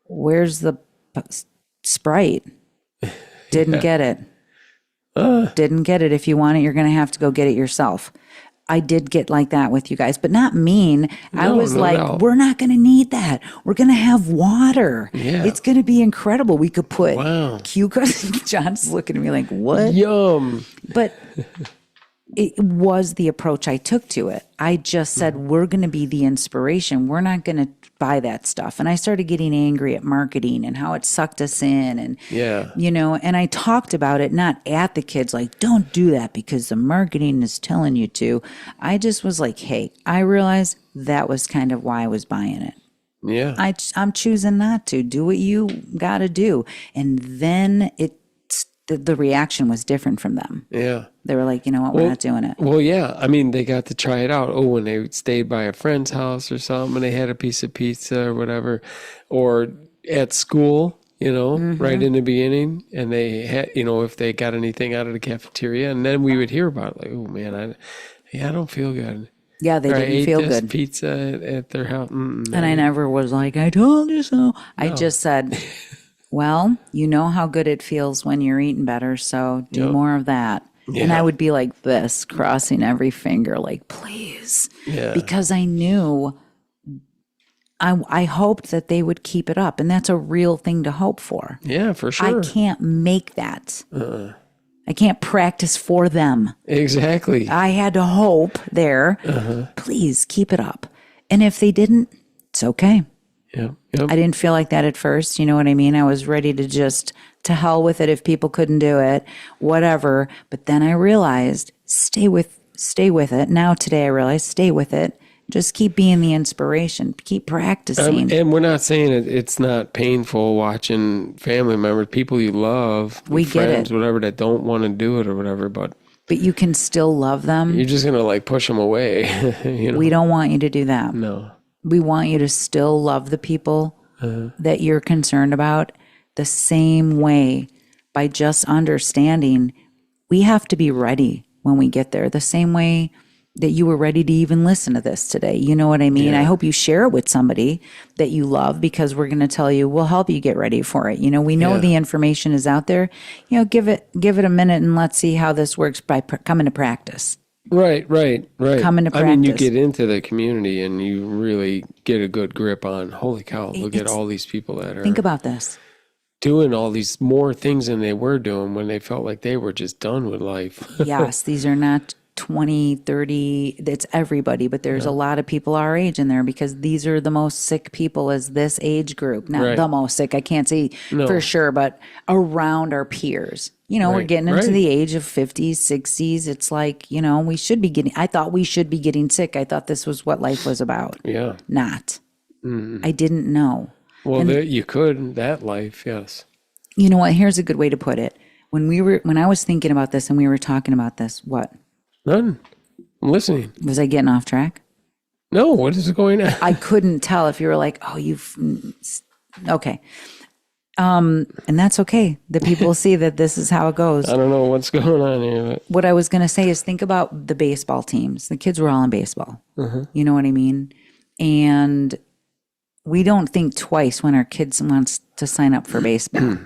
A: where's the Sprite? Didn't get it. Didn't get it. If you want it, you're going to have to go get it yourself. I did get like that with you guys, but not mean. I was like, we're not going to need that. We're going to have water.
B: Yeah.
A: It's going to be incredible. We could put cucumbers. John's looking at me like, what?
B: Yum.
A: But it was the approach I took to it. I just said, we're going to be the inspiration. We're not going to buy that stuff. And I started getting angry at marketing and how it sucked us in. And, and I talked about it, not at the kids, like, don't do that because the marketing is telling you to. I just was like, hey, I realized that was kind of why I was buying it.
B: Yeah.
A: I'm choosing not to. Do what you got to do. And then the reaction was different from them.
B: Yeah.
A: They were like, you know what, we're not doing it.
B: Well, yeah. I mean, they got to try it out. Oh, when they stayed by a friend's house or something and they had a piece of pizza or whatever, or at school, right in the beginning, and they had, if they got anything out of the cafeteria, and then we would hear about it, like, oh man, I don't feel good.
A: Yeah, they didn't feel good.
B: Pizza at their house.
A: And I never was like, I told you so. No. I just said, well, you know how good it feels when you're eating better, so do more of that. Yeah. And I would be like this, crossing every finger, like, please. Yeah. Because I knew, I hoped that they would keep it up. And that's a real thing to hope for.
B: Yeah, for sure.
A: I can't make that. I can't practice for them.
B: Exactly.
A: I had to hope there, please keep it up. And if they didn't, it's okay.
B: Yeah. Yep.
A: I didn't feel like that at first. You know what I mean? I was ready to just, to hell with it if people couldn't do it, whatever. But then I realized, stay with it. Now today I realize, stay with it Just keep being the inspiration. Keep practicing.
B: And we're not saying it's not painful watching family members, people you love,
A: We get
B: friends,
A: it.
B: whatever, that don't want to do it or whatever, but
A: you can still love them.
B: you're just going to like push them away.
A: We don't want you to do that.
B: No.
A: We want you to still love the people that you're concerned about the same way, by just understanding we have to be ready when we get there, the same way that you were ready to even listen to this today. You know what I mean?
B: Yeah.
A: I hope you share it with somebody that you love, because we're going to tell you, we'll help you get ready for it. We know the information is out there. Give it a minute and let's see how this works by coming to practice.
B: Right.
A: Coming to practice.
B: I mean, you get into the community and you really get a good grip on, holy cow, look at all these people that are
A: Think about this.
B: doing all these more things than they were doing when they felt like they were just done with life.
A: Yes, these are not 20, 30, it's everybody, but there's a lot of people our age in there, because these are the most sick people as this age group. Not the most sick, I can't say for sure, but around our peers. We're getting into the age of 50s, 60s. It's like, we should be I thought we should be getting sick. I thought this was what life was about.
B: Yeah.
A: Not. I didn't know.
B: Well, you could, that life, yes.
A: You know what? Here's a good way to put it. When I was thinking about this and we were talking about this, what?
B: None. I'm listening.
A: Was I getting off track?
B: No, what is going on?
A: I couldn't tell if you were like, oh, okay. And that's okay. The people see that this is how it goes.
B: I don't know what's going on here. But.
A: What I was going to say is, think about the baseball teams. The kids were all in baseball. You know what I mean? And we don't think twice when our kids wants to sign up for baseball.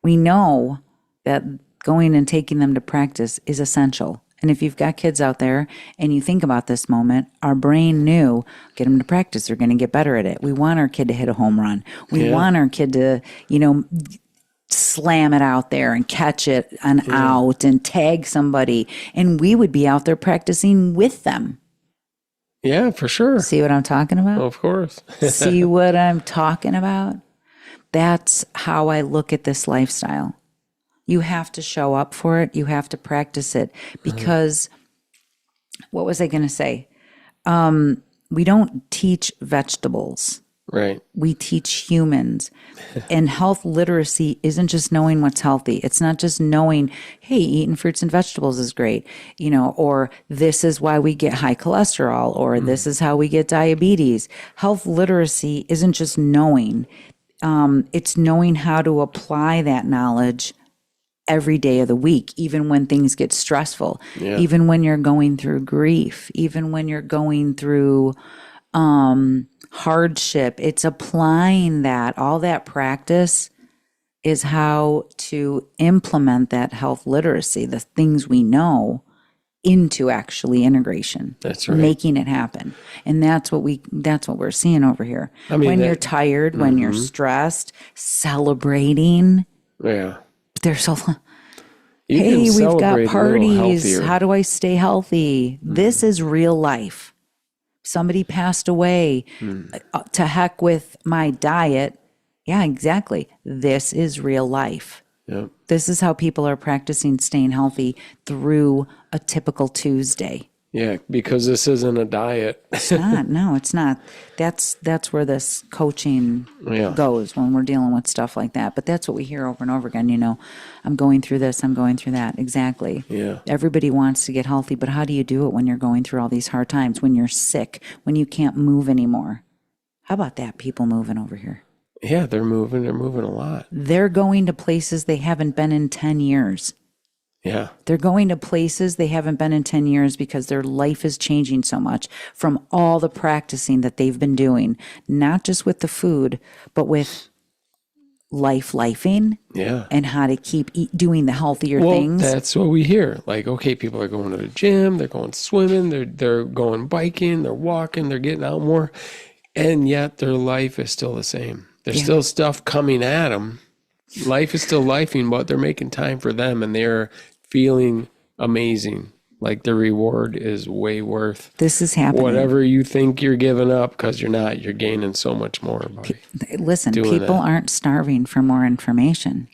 A: We know that going and taking them to practice is essential. And if you've got kids out there and you think about this moment, our brain knew, get them to practice, they're going to get better at it. We want our kid to hit a home run. We want our kid to, slam it out there and catch it and out and tag somebody. And we would be out there practicing with them.
B: Yeah, for sure.
A: See what I'm talking about?
B: Of course.
A: See what I'm talking about? That's how I look at this lifestyle. You have to show up for it. You have to practice it, because what was I going to say? We don't teach vegetables.
B: Right.
A: We teach humans. And health literacy isn't just knowing what's healthy. It's not just knowing, hey, eating fruits and vegetables is great, or this is why we get high cholesterol, or this is how we get diabetes. Health literacy isn't just knowing. It's knowing how to apply that knowledge every day of the week, even when things get stressful, even when you're going through grief, even when you're going through hardship. It's applying that. All that practice is how to implement that health literacy, the things we know, into actually integration.
B: That's right.
A: Making it happen. And that's what we're seeing over here.
B: I mean,
A: when you're tired, when you're stressed, celebrating.
B: Yeah.
A: There's a lot.
B: You
A: Hey,
B: can
A: we've got
B: celebrate a little
A: parties.
B: healthier.
A: How do I stay healthy? This is real life. Somebody passed away. To heck with my diet. Yeah, exactly. This is real life.
B: Yep.
A: This is how people are practicing staying healthy through a typical Tuesday.
B: Yeah, because this isn't a diet.
A: It's not. No, it's not. That's where this coaching goes when we're dealing with stuff like that. But that's what we hear over and over again. I'm going through this. I'm going through that. Exactly.
B: Yeah.
A: Everybody wants to get healthy, but how do you do it when you're going through all these hard times, when you're sick, when you can't move anymore? How about that? People moving over here.
B: Yeah, they're moving. They're moving a lot.
A: They're going to places they haven't been in 10 years.
B: Yeah.
A: They're going to places they haven't been in 10 years because their life is changing so much from all the practicing that they've been doing, not just with the food, but with lifing and how to keep doing the healthier things.
B: That's what we hear. Like, okay, people are going to the gym, they're going swimming, they're going biking, they're walking, they're getting out more, and yet their life is still the same. There's still stuff coming at them. Life is still lifing, but they're making time for them, and they're feeling amazing. Like the reward is way worth
A: this is happening.
B: Whatever you think you're giving up, because you're not. You're gaining so much more.
A: Listen, people aren't starving for more information.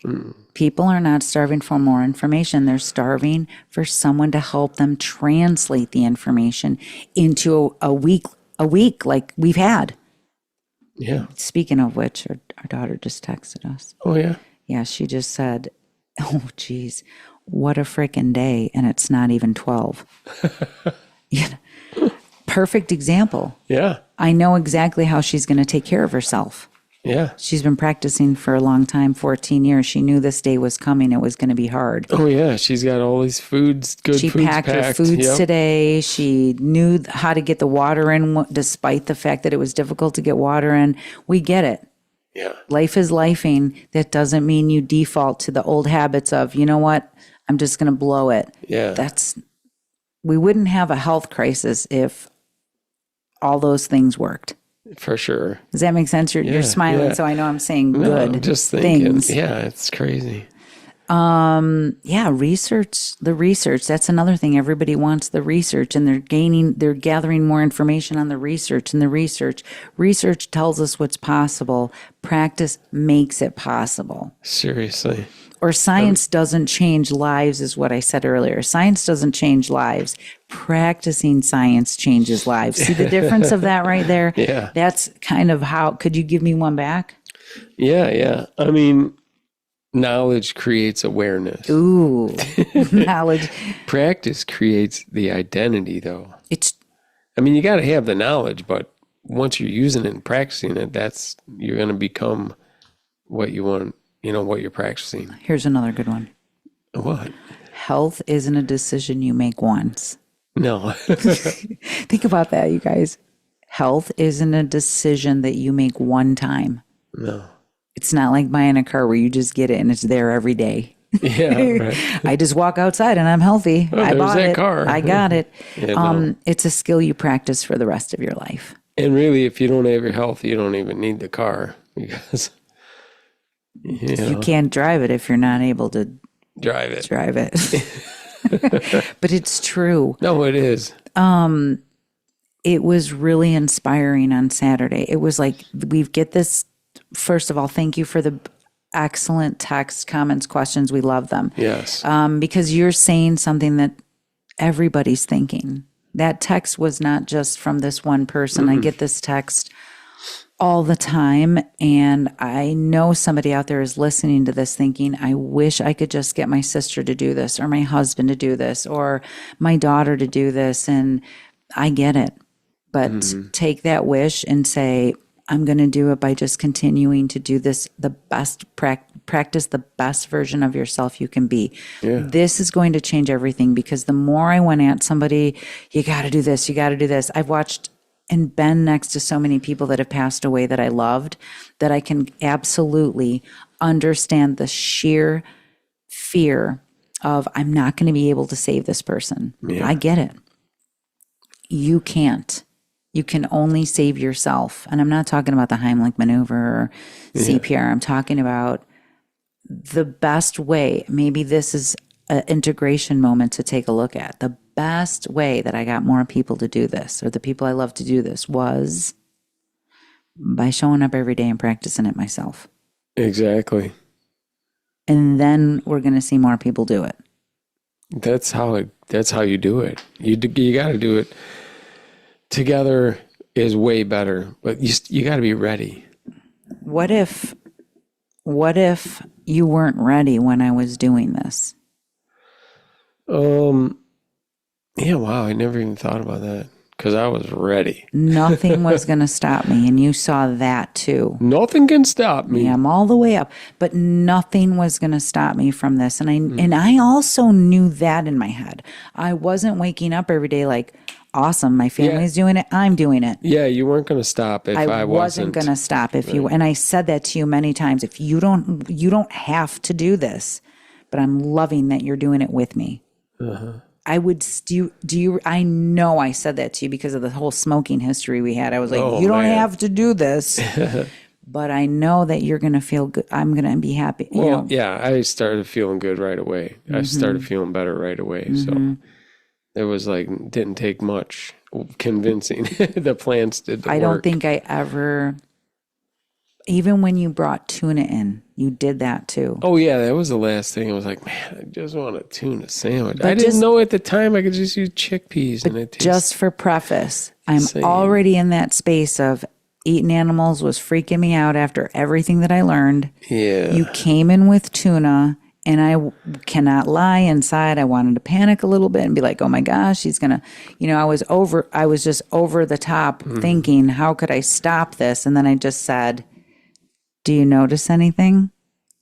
A: People are not starving for more information. They're starving for someone to help them translate the information into a a week like we've had.
B: Yeah.
A: Speaking of which, our daughter just texted us.
B: Oh, yeah.
A: Yeah, she just said, oh, geez, what a freaking day. And it's not even 12. Yeah. Perfect example.
B: Yeah.
A: I know exactly how she's going to take care of herself.
B: Yeah.
A: She's been practicing for a long time, 14 years. She knew this day was coming. It was going to be hard.
B: Oh, yeah. She's got all these foods, good
A: She
B: foods
A: packed her foods today. She knew how to get the water in, despite the fact that it was difficult to get water in. We get it.
B: Yeah.
A: Life is lifing. That doesn't mean you default to the old habits of, you know what, I'm just going to blow it.
B: Yeah.
A: We wouldn't have a health crisis if all those things worked.
B: For sure.
A: Does that make sense? You're smiling, so I know I'm saying good
B: I'm just thinking,
A: things.
B: yeah, it's crazy.
A: Yeah, the research. That's another thing. Everybody wants the research, and they're gathering more information on the research, and the research tells us what's possible. Practice makes it possible.
B: Seriously.
A: Or science doesn't change lives, is what I said earlier. Science doesn't change lives. Practicing science changes lives. See the difference of that right there?
B: Yeah.
A: That's kind of how, could you give me one back?
B: Yeah, yeah. I mean, knowledge creates awareness.
A: Ooh, knowledge.
B: Practice creates the identity, though. I mean, you got to have the knowledge, but once you're using it and practicing it, you're going to become what you want, what you're practicing.
A: Here's another good one.
B: What?
A: Health isn't a decision you make once.
B: No.
A: Think about that, you guys. Health isn't a decision that you make one time.
B: No.
A: It's not like buying a car where you just get it and it's there every day.
B: Yeah, right.
A: I just walk outside and I'm healthy. I bought
B: that
A: it.
B: car.
A: I got it.
B: Yeah, no.
A: It's a skill you practice for the rest of your life.
B: And really, if you don't have your health, you don't even need the car because
A: you can't drive it if you're not able to
B: drive it.
A: But it's true.
B: No, it is.
A: It was really inspiring on Saturday. It was like, we get this. First of all, thank you for the excellent text, comments, questions. We love them.
B: Yes.
A: Because you're saying something that everybody's thinking. That text was not just from this one person. Mm-hmm. I get this text all the time. And I know somebody out there is listening to this thinking, I wish I could just get my sister to do this, or my husband to do this, or my daughter to do this. And I get it. But take that wish and say, I'm going to do it by just continuing to do this, the best practice, the best version of yourself you can be. Yeah. This is going to change everything, because the more I went at somebody, you got to do this, you got to do this. I've watched and been next to so many people that have passed away that I loved, that I can absolutely understand the sheer fear of, I'm not going to be able to save this person. Yeah. I get it. You can't. You can only save yourself. And I'm not talking about the Heimlich maneuver or CPR. I'm talking about the best way. Maybe this is an integration moment to take a look at. The best way that I got more people to do this, or the people I love to do this, was by showing up every day and practicing it myself. Exactly. And then we're going to see more people do it.
B: That's how you do it. You got to do it. Together is way better, but you got to be ready.
A: What if you weren't ready when I was doing this?
B: Yeah, wow, I never even thought about that, because I was ready.
A: Nothing was going to stop me, and you saw that too.
B: Nothing can stop me.
A: Yeah, I'm all the way up, but nothing was going to stop me from this. And I also knew that in my head. I wasn't waking up every day like, awesome, my family's doing it, I'm doing it.
B: Yeah, you weren't going to stop if I wasn't
A: going to stop if you. And I said that to you many times. If you don't have to do this, but I'm loving that you're doing it with me. Uh-huh. I would I know I said that to you because of the whole smoking history we had. I was like, you don't have to do this. But I know that you're going to feel good. I'm going to be happy.
B: Yeah, I started feeling good right away. Mm-hmm. I started feeling better right away. Mm-hmm. So it was didn't take much convincing. The plants did the work.
A: I don't think I ever, even when you brought tuna in, you did that too.
B: Oh yeah, that was the last thing. I was like, man, I just want a tuna sandwich. I didn't know at the time I could just use chickpeas.
A: Just for preface, I'm
B: Same.
A: already in that space of eating animals was freaking me out after everything that I learned.
B: Yeah.
A: You came in with tuna, and I cannot lie, inside I wanted to panic a little bit and be like, oh my gosh, he's going to, I was just over the top thinking, how could I stop this? And then I just said, do you notice anything?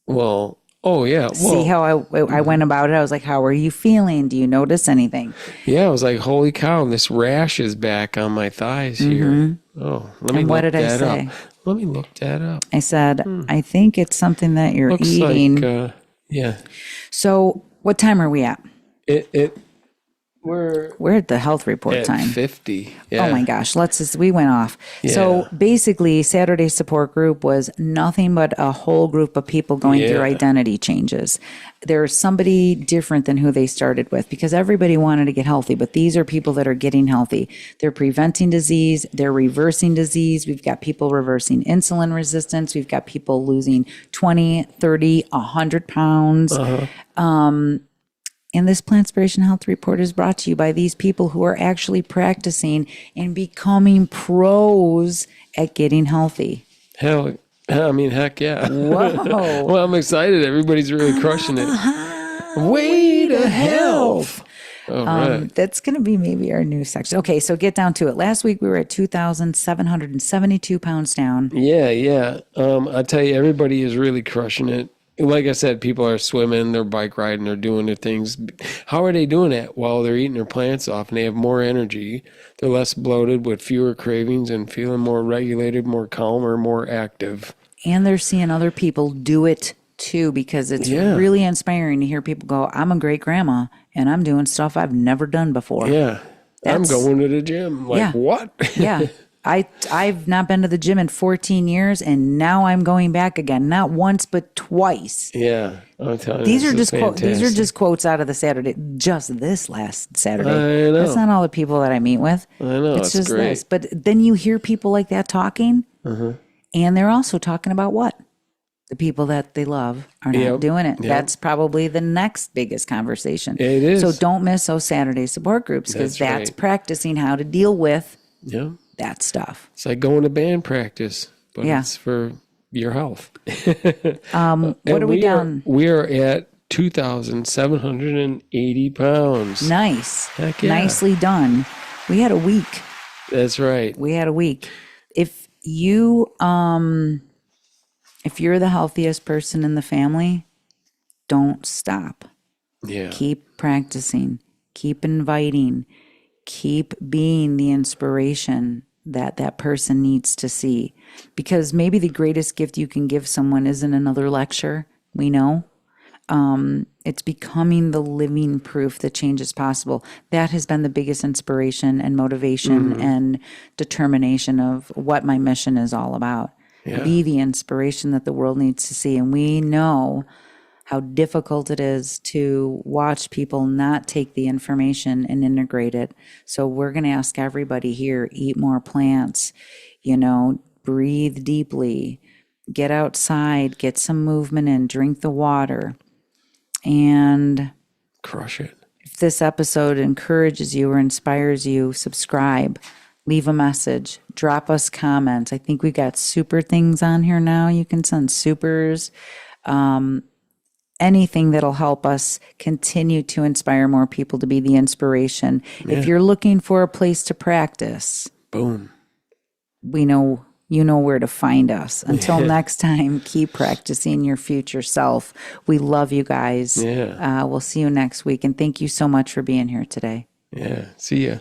B: Well, oh yeah. Well,
A: See how I went about it? I was like, how are you feeling? Do you notice anything?
B: yeah, I was like, holy cow, this rash is back on my thighs here. Oh, let me
A: And what
B: look
A: did I
B: that
A: say?
B: up. Let me look that up.
A: I said, I think it's something that you're
B: Looks
A: eating.
B: like, yeah.
A: So what time are we at?
B: We're
A: at the health report
B: at
A: time.
B: 50. Yeah.
A: Oh my gosh, we went off.
B: Yeah.
A: So basically, Saturday support group was nothing but a whole group of people going through identity changes. There's somebody different than who they started with, because everybody wanted to get healthy, but these are people that are getting healthy. They're preventing disease, they're reversing disease. We've got people reversing insulin resistance. We've got people losing 20, 30, 100 pounds. And this Plantspiration Health Report is brought to you by these people who are actually practicing and becoming pros at getting healthy.
B: Heck yeah.
A: Whoa.
B: Well, I'm excited. Everybody's really crushing it. Way to health. All right.
A: That's going to be maybe our new section. Okay, so get down to it. Last week we were at 2,772 pounds down.
B: Yeah. I tell you, everybody is really crushing it. Like I said, people are swimming, they're bike riding, they're doing their things. How are they doing that? Well, they're eating their plants off and they have more energy. They're less bloated with fewer cravings and feeling more regulated, more calmer, more active.
A: And they're seeing other people do it too, because it's really inspiring to hear people go, I'm a great grandma and I'm doing stuff I've never done before.
B: Yeah. I'm going to the gym. Like, what?
A: Yeah. I've not been to the gym in 14 years, and now I'm going back again. Not once, but twice.
B: Yeah, I'm telling you,
A: these are just quotes out of the Saturday, just this last Saturday.
B: I know.
A: That's not all the people that I meet with.
B: I know,
A: it's just
B: great.
A: this. But then you hear people like that talking, and they're also talking about what? The people that they love are not doing it. Yep. That's probably the next biggest conversation.
B: It is.
A: So don't miss those Saturday support groups, because that's practicing how to deal with that stuff.
B: It's like going to band practice, but it's for your health.
A: What are we down?
B: We are at 2,780 pounds.
A: Nice.
B: Heck yeah.
A: Nicely done. We had a week.
B: That's right.
A: We had a week. If you're the healthiest person in the family, don't stop.
B: Yeah.
A: Keep practicing. Keep inviting. Keep being the inspiration that person needs to see. Because maybe the greatest gift you can give someone isn't another lecture. We know. It's becoming the living proof that change is possible. That has been the biggest inspiration and motivation and determination of what my mission is all about. Yeah. Be the inspiration that the world needs to see. And we know how difficult it is to watch people not take the information and integrate it. So we're going to ask everybody here, eat more plants, breathe deeply, get outside, get some movement in, drink the water, and
B: crush it.
A: If this episode encourages you or inspires you, subscribe, leave a message, drop us comments. I think we got super things on here now. You can send supers. Anything that'll help us continue to inspire more people to be the inspiration. Yeah. If you're looking for a place to practice,
B: boom,
A: we know you know where to find us. Until next time, keep practicing your future self. We love you guys.
B: Yeah.
A: We'll see you next week. And thank you so much for being here today.
B: Yeah. See ya.